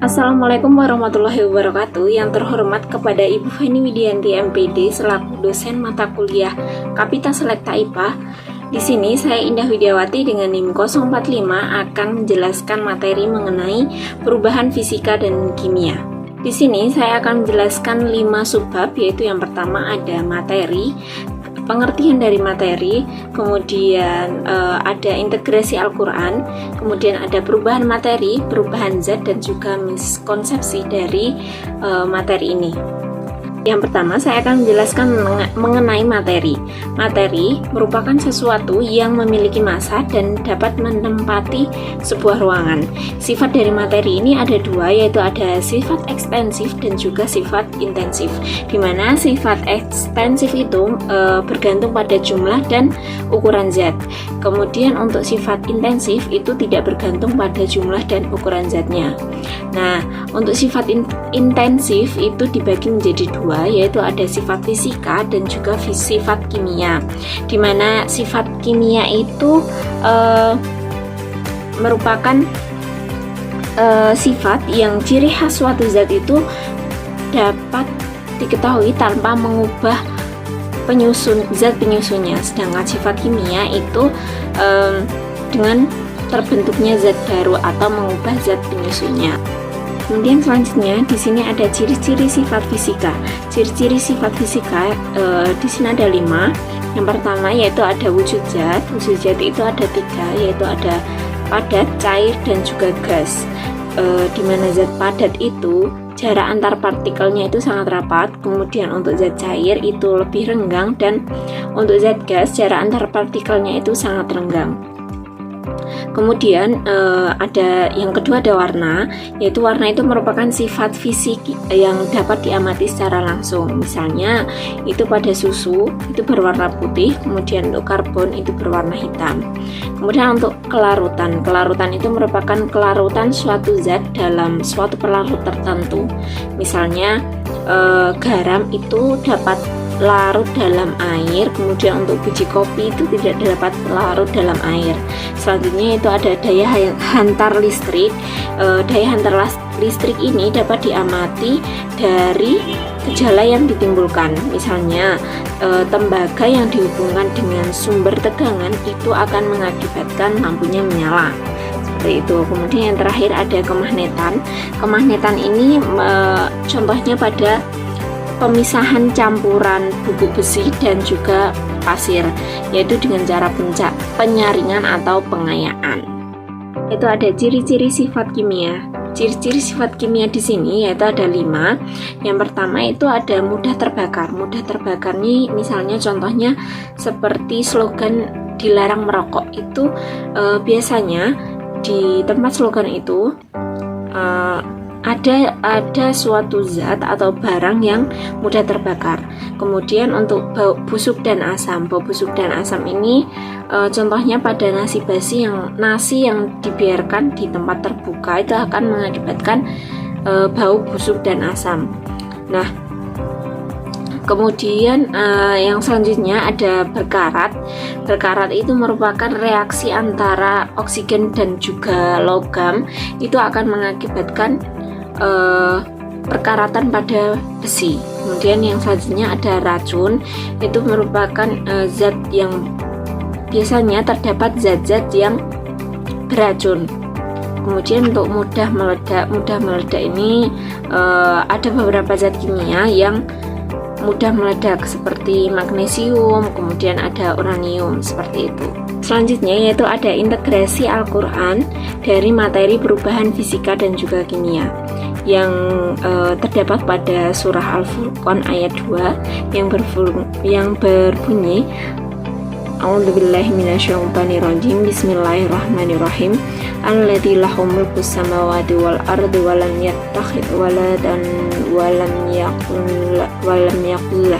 Assalamualaikum warahmatullahi wabarakatuh. Yang terhormat kepada Ibu Feni Widianti MPD selaku dosen mata kuliah Kapita Selekta IPA. Di sini saya Indah Widiawati dengan NIM 045 akan menjelaskan materi mengenai perubahan fisika dan kimia. Di sini saya akan menjelaskan 5 subbab, yaitu yang pertama ada materi, pengertian dari materi, kemudian ada integrasi Al-Quran, kemudian ada perubahan materi, perubahan zat, dan juga miskonsepsi dari materi ini. Yang pertama, saya akan menjelaskan mengenai materi. Materi merupakan sesuatu yang memiliki massa dan dapat menempati sebuah ruangan. Sifat dari materi ini ada dua, yaitu ada sifat ekstensif dan juga sifat intensif. Di mana sifat ekstensif itu bergantung pada jumlah dan ukuran zat. Kemudian untuk sifat intensif itu tidak bergantung pada jumlah dan ukuran zatnya. Nah, untuk sifat intensif itu dibagi menjadi dua, yaitu ada sifat fisika dan juga sifat kimia. Di mana sifat kimia itu merupakan sifat yang ciri khas suatu zat itu dapat diketahui tanpa mengubah zat penyusunnya. Sedangkan sifat kimia itu dengan terbentuknya zat baru atau mengubah zat penyusunnya. Kemudian selanjutnya di sini ada ciri-ciri sifat fisika. Ciri-ciri sifat fisika di sini ada 5. Yang pertama yaitu ada wujud zat. Wujud zat itu ada 3, yaitu ada padat, cair, dan juga gas. Di mana zat padat itu jarak antar partikelnya itu sangat rapat. Kemudian untuk zat cair itu lebih renggang, dan untuk zat gas jarak antar partikelnya itu sangat renggang. Kemudian ada yang kedua ada warna, yaitu warna itu merupakan sifat fisik yang dapat diamati secara langsung. Misalnya itu pada susu itu berwarna putih, kemudian untuk karbon itu berwarna hitam. Kemudian untuk kelarutan itu merupakan kelarutan suatu zat dalam suatu pelarut tertentu. Misalnya garam itu dapat larut dalam air, kemudian untuk biji kopi itu tidak dapat larut dalam air. Selanjutnya itu ada daya hantar listrik. Daya hantar listrik ini dapat diamati dari gejala yang ditimbulkan. Misalnya tembaga yang dihubungkan dengan sumber tegangan itu akan mengakibatkan lampunya menyala. Seperti itu. Kemudian yang terakhir ada kemagnetan. Kemagnetan ini contohnya pada pemisahan campuran bubuk besi dan juga pasir, yaitu dengan cara penyaringan atau pengayaan. Itu ada ciri-ciri sifat kimia. Ciri-ciri sifat kimia di sini yaitu ada 5. Yang pertama itu ada mudah terbakar. Mudah terbakar ini misalnya contohnya seperti slogan dilarang merokok itu biasanya di tempat slogan itu ada suatu zat atau barang yang mudah terbakar. Kemudian untuk bau busuk dan asam. Bau busuk dan asam ini contohnya pada nasi basi nasi yang dibiarkan di tempat terbuka itu akan mengakibatkan bau busuk dan asam. Nah, kemudian yang selanjutnya ada berkarat. Berkarat itu merupakan reaksi antara oksigen dan juga logam, itu akan mengakibatkan perkaratan pada besi. Kemudian yang selanjutnya ada racun. Itu merupakan zat yang biasanya terdapat zat-zat yang beracun. Kemudian untuk mudah meledak ini ada beberapa zat kimia yang mudah meledak seperti magnesium, kemudian ada uranium, seperti itu. Selanjutnya yaitu ada integrasi Al-Quran dari materi perubahan fisika dan juga kimia yang terdapat pada surah Al-Furqan ayat 2 yang berbunyi A'udzubillahi minasyaitonirrajim. Bismillahirrahmanirrahim. Alladzi lahu mulkus samawati wal ardi wa lam yattakhidh waladan wa lam yakul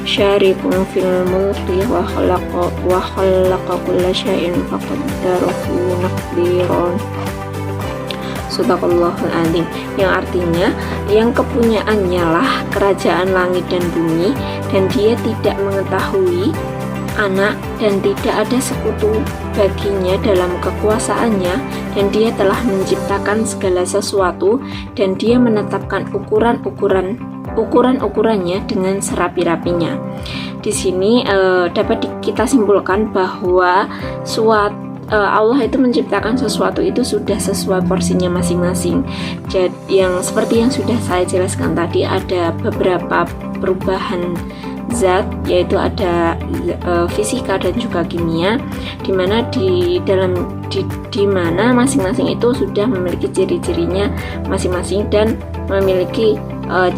syarikun fil mulki wa khalaqa kulla syai'in faqaddarahu taqdiran. Sadaqallahul azim. Yang artinya yang kepunyaannya lah kerajaan langit dan bumi, dan dia tidak mengetahui anak dan tidak ada sekutu baginya dalam kekuasaannya, dan dia telah menciptakan segala sesuatu, dan dia menetapkan ukuran-ukurannya dengan serapi-rapinya. Di sini dapat kita simpulkan bahwa Allah itu menciptakan sesuatu itu sudah sesuai porsinya masing-masing. Jadi yang seperti yang sudah saya jelaskan tadi, ada beberapa perubahan zat, yaitu ada fisika dan juga kimia, di mana masing-masing itu sudah memiliki ciri-cirinya masing-masing dan memiliki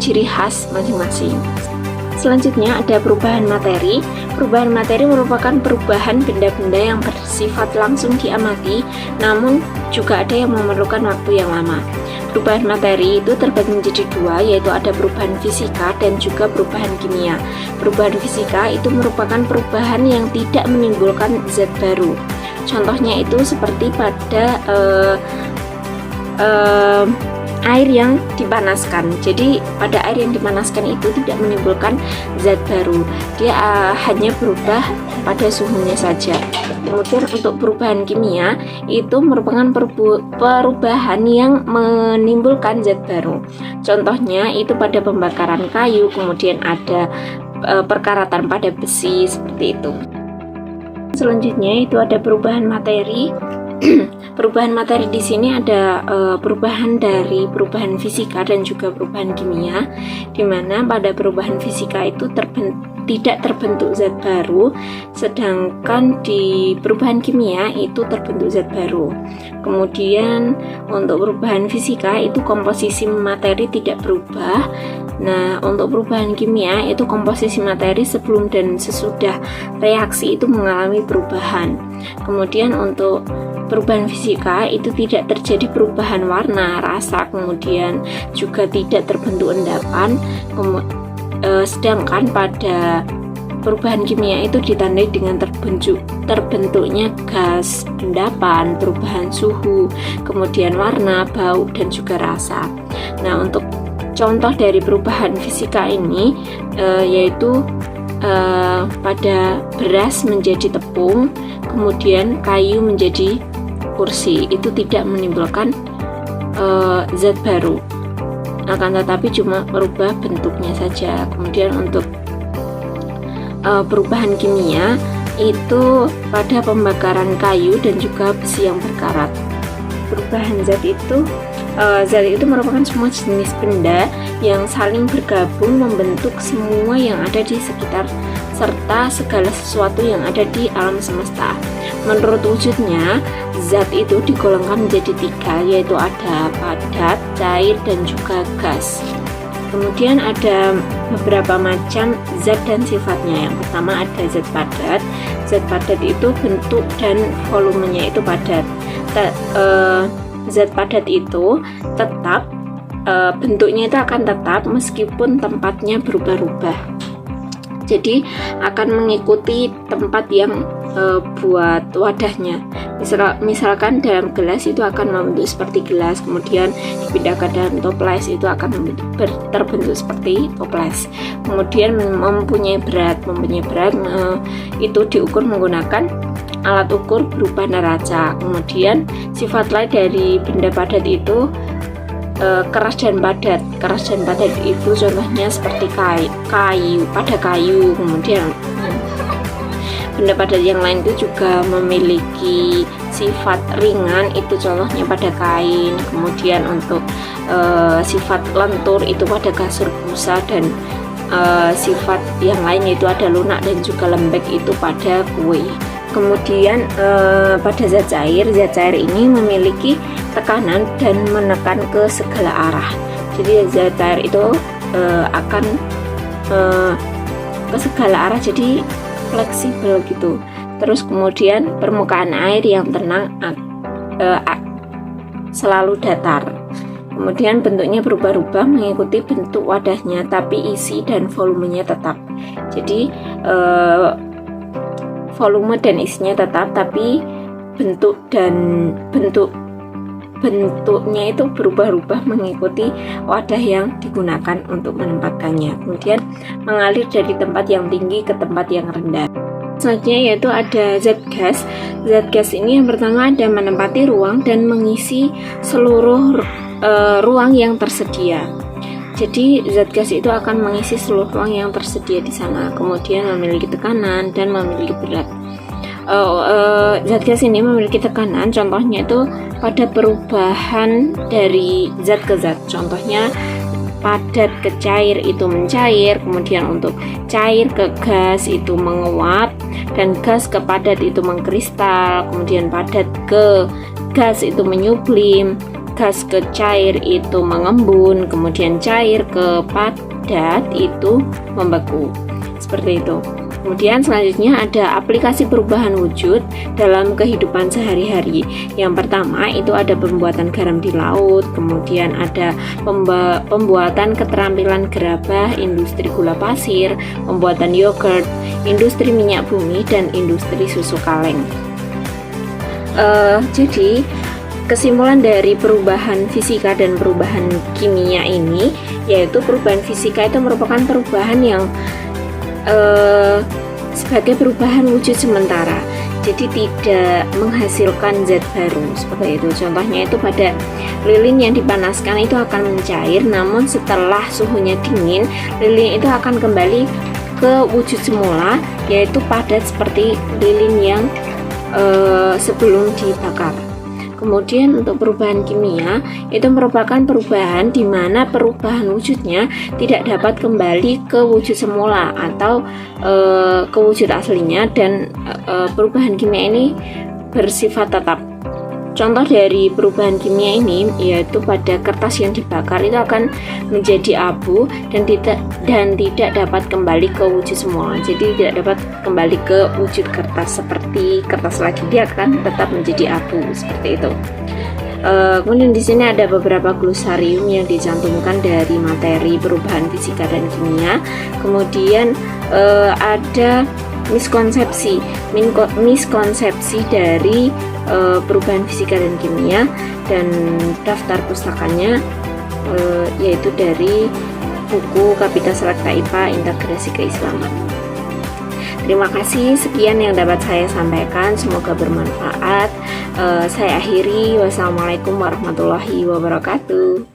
ciri khas masing-masing. Selanjutnya ada perubahan materi. Perubahan materi merupakan perubahan benda-benda yang bersifat langsung diamati, namun juga ada yang memerlukan waktu yang lama. Perubahan materi itu terbagi menjadi dua, yaitu ada perubahan fisika dan juga perubahan kimia. Perubahan fisika itu merupakan perubahan yang tidak menimbulkan zat baru. Contohnya itu seperti pada air yang dipanaskan. Jadi pada air yang dipanaskan itu tidak menimbulkan zat baru, dia hanya berubah pada suhunya saja. Kemudian untuk perubahan kimia itu merupakan perubahan yang menimbulkan zat baru. Contohnya itu pada pembakaran kayu, kemudian ada perkaratan pada besi, seperti itu. Selanjutnya itu ada perubahan materi. Perubahan materi di sini ada perubahan dari perubahan fisika dan juga perubahan kimia, di mana pada perubahan fisika itu tidak terbentuk zat baru, sedangkan di perubahan kimia itu terbentuk zat baru. Kemudian untuk perubahan fisika itu komposisi materi tidak berubah. Nah, untuk perubahan kimia itu komposisi materi sebelum dan sesudah reaksi itu mengalami perubahan. Kemudian untuk perubahan fisika itu tidak terjadi perubahan warna, rasa, kemudian juga tidak terbentuk endapan. Sedangkan pada perubahan kimia itu ditandai dengan terbentuknya gas, endapan, perubahan suhu, kemudian warna, bau, dan juga rasa. Nah, untuk contoh dari perubahan fisika ini yaitu pada beras menjadi tepung, kemudian kayu menjadi kursi, itu tidak menimbulkan zat baru, akan tetapi cuma merubah bentuknya saja. Kemudian untuk perubahan kimia itu pada pembakaran kayu dan juga besi yang berkarat. Perubahan zat itu merupakan semua jenis benda yang saling bergabung membentuk semua yang ada di sekitar serta segala sesuatu yang ada di alam semesta. Menurut wujudnya, zat itu digolongkan menjadi tiga, yaitu ada padat, cair, dan juga gas. Kemudian ada beberapa macam zat dan sifatnya. Yang pertama ada zat padat. Zat padat itu bentuk dan volumenya itu padat. Zat padat itu tetap, bentuknya itu akan tetap meskipun tempatnya berubah-ubah. Jadi akan mengikuti tempat yang buat wadahnya. Misalkan dalam gelas itu akan membentuk seperti gelas, kemudian dipindahkan dalam toples itu akan terbentuk seperti toples. Kemudian mempunyai berat itu diukur menggunakan alat ukur berupa neraca. Kemudian sifat lain dari benda padat itu keras dan padat. Keras dan padat itu contohnya seperti kayu. Kemudian benda padat yang lain itu juga memiliki sifat ringan, itu contohnya pada kain. Kemudian untuk sifat lentur itu pada kasur busa, dan sifat yang lain yaitu ada lunak dan juga lembek itu pada kue. Kemudian pada zat cair ini memiliki tekanan dan menekan ke segala arah. Jadi zat cair itu akan ke segala arah, jadi fleksibel gitu. Terus kemudian permukaan air yang tenang selalu datar. Kemudian bentuknya berubah-ubah mengikuti bentuk wadahnya, tapi isi dan volumenya tetap. Jadi volume dan isinya tetap, tapi bentuknya itu berubah-ubah mengikuti wadah yang digunakan untuk menempatkannya. Kemudian mengalir dari tempat yang tinggi ke tempat yang rendah. Selanjutnya yaitu ada zat gas. Zat gas ini yang pertama ada menempati ruang dan mengisi seluruh ruang yang tersedia. Jadi zat gas itu akan mengisi seluruh ruang yang tersedia di sana. Kemudian memiliki tekanan dan memiliki berat. Zat gas ini memiliki tekanan, contohnya itu pada perubahan dari zat ke zat. Contohnya padat ke cair itu mencair, kemudian untuk cair ke gas itu menguap, dan gas ke padat itu mengkristal, kemudian padat ke gas itu menyublim, gas ke cair itu mengembun, kemudian cair ke padat itu membeku. Seperti itu. Kemudian selanjutnya ada aplikasi perubahan wujud dalam kehidupan sehari-hari. Yang pertama itu ada pembuatan garam di laut, kemudian ada pembuatan keterampilan gerabah, industri gula pasir, pembuatan yogurt, industri minyak bumi, dan industri susu kaleng. Jadi kesimpulan dari perubahan fisika dan perubahan kimia ini yaitu perubahan fisika itu merupakan perubahan yang sebagai perubahan wujud sementara, jadi tidak menghasilkan zat baru seperti itu. Contohnya itu pada lilin yang dipanaskan itu akan mencair, namun setelah suhunya dingin, lilin itu akan kembali ke wujud semula, yaitu padat seperti lilin yang sebelum dibakar. Kemudian untuk perubahan kimia itu merupakan perubahan di mana perubahan wujudnya tidak dapat kembali ke wujud semula atau ke wujud aslinya, dan perubahan kimia ini bersifat tetap. Contoh dari perubahan kimia ini yaitu pada kertas yang dibakar itu akan menjadi abu dan tidak dapat kembali ke wujud semula. Jadi tidak dapat kembali ke wujud kertas seperti kertas lagi, dia akan tetap menjadi abu seperti itu. Kemudian di sini ada beberapa glosarium yang dicantumkan dari materi perubahan fisika dan kimia. Kemudian ada miskonsepsi dari perubahan fisika dan kimia, dan daftar pustakanya yaitu dari buku Kapita Selekta IPA Integrasi Keislaman. Terima kasih, sekian yang dapat saya sampaikan, semoga bermanfaat. Saya akhiri, wassalamualaikum warahmatullahi wabarakatuh.